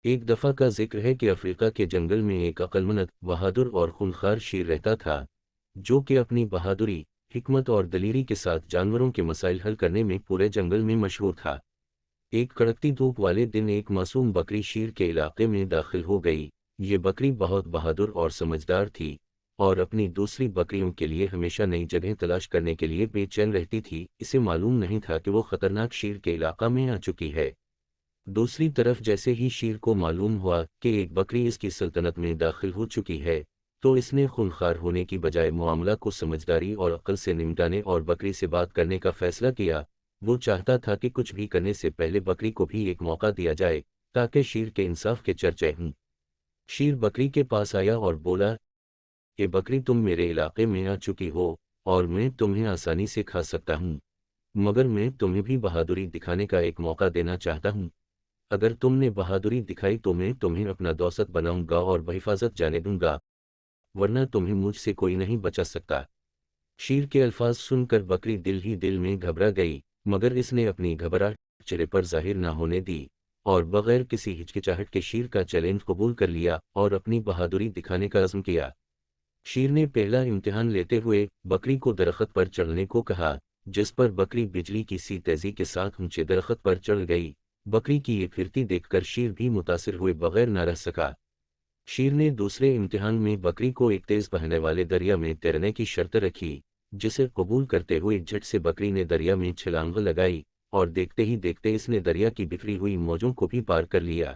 ایک دفعہ کا ذکر ہے کہ افریقہ کے جنگل میں ایک عقلمند، بہادر اور خونخوار شیر رہتا تھا، جو کہ اپنی بہادری، حکمت اور دلیری کے ساتھ جانوروں کے مسائل حل کرنے میں پورے جنگل میں مشہور تھا۔ ایک کڑکتی دھوپ والے دن ایک معصوم بکری شیر کے علاقے میں داخل ہو گئی۔ یہ بکری بہت بہادر اور سمجھدار تھی، اور اپنی دوسری بکریوں کے لیے ہمیشہ نئی جگہیں تلاش کرنے کے لیے بے چین رہتی تھی۔ اسے معلوم نہیں تھا کہ وہ خطرناک شیر کے علاقہ میں آ چکی ہے۔ دوسری طرف جیسے ہی شیر کو معلوم ہوا کہ ایک بکری اس کی سلطنت میں داخل ہو چکی ہے، تو اس نے خونخوار ہونے کی بجائے معاملہ کو سمجھداری اور عقل سے نمٹانے اور بکری سے بات کرنے کا فیصلہ کیا۔ وہ چاہتا تھا کہ کچھ بھی کرنے سے پہلے بکری کو بھی ایک موقع دیا جائے، تاکہ شیر کے انصاف کے چرچے ہوں۔ شیر بکری کے پاس آیا اور بولا کہ بکری، تم میرے علاقے میں آ چکی ہو اور میں تمہیں آسانی سے کھا سکتا ہوں، مگر میں تمہیں بھی بہادری دکھانے کا ایک موقع دینا چاہتا ہوں۔ اگر تم نے بہادری دکھائی تو میں تمہیں اپنا دوست بناؤں گا اور بحفاظت جانے دوں گا، ورنہ تمہیں مجھ سے کوئی نہیں بچا سکتا۔ شیر کے الفاظ سن کر بکری دل ہی دل میں گھبرا گئی، مگر اس نے اپنی گھبراہٹ چہرے پر ظاہر نہ ہونے دی، اور بغیر کسی ہچکچاہٹ کے شیر کا چیلنج قبول کر لیا اور اپنی بہادری دکھانے کا عزم کیا۔ شیر نے پہلا امتحان لیتے ہوئے بکری کو درخت پر چڑھنے کو کہا، جس پر بکری بجلی کی سی تیزی کے ساتھ اونچے درخت پر چڑھ گئی۔ بکری کی یہ پھرتی دیکھ کر شیر بھی متاثر ہوئے بغیر نہ رہ سکا۔ شیر نے دوسرے امتحان میں بکری کو ایک تیز بہنے والے دریا میں تیرنے کی شرط رکھی، جسے قبول کرتے ہوئے جھٹ سے بکری نے دریا میں چھلانگ لگائی، اور دیکھتے ہی دیکھتے اس نے دریا کی بکھری ہوئی موجوں کو بھی پار کر لیا۔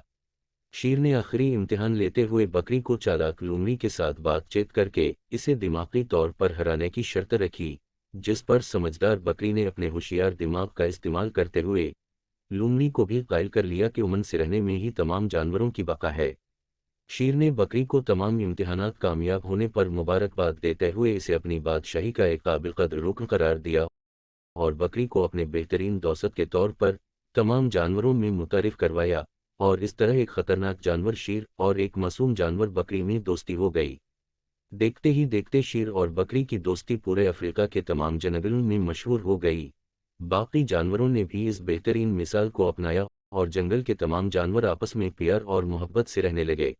شیر نے آخری امتحان لیتے ہوئے بکری کو چالاک لومڑی کے ساتھ بات چیت کر کے اسے دماغی طور پر ہرانے کی شرط رکھی، جس پر سمجھدار بکری نے اپنے ہوشیار دماغ کا استعمال کرتے ہوئے لومڑی کو بھی قائل کر لیا کہ امن سے رہنے میں ہی تمام جانوروں کی بقا ہے۔ شیر نے بکری کو تمام امتحانات کامیاب ہونے پر مبارکباد دیتے ہوئے اسے اپنی بادشاہی کا ایک قابل قدر رکن قرار دیا، اور بکری کو اپنے بہترین دوست کے طور پر تمام جانوروں میں متعارف کروایا، اور اس طرح ایک خطرناک جانور شیر اور ایک معصوم جانور بکری میں دوستی ہو گئی۔ دیکھتے ہی دیکھتے شیر اور بکری کی دوستی پورے افریقہ کے تمام جنگلوں میں مشہور ہو گئی۔ باقی جانوروں نے بھی اس بہترین مثال کو اپنایا، اور جنگل کے تمام جانور آپس میں پیار اور محبت سے رہنے لگے۔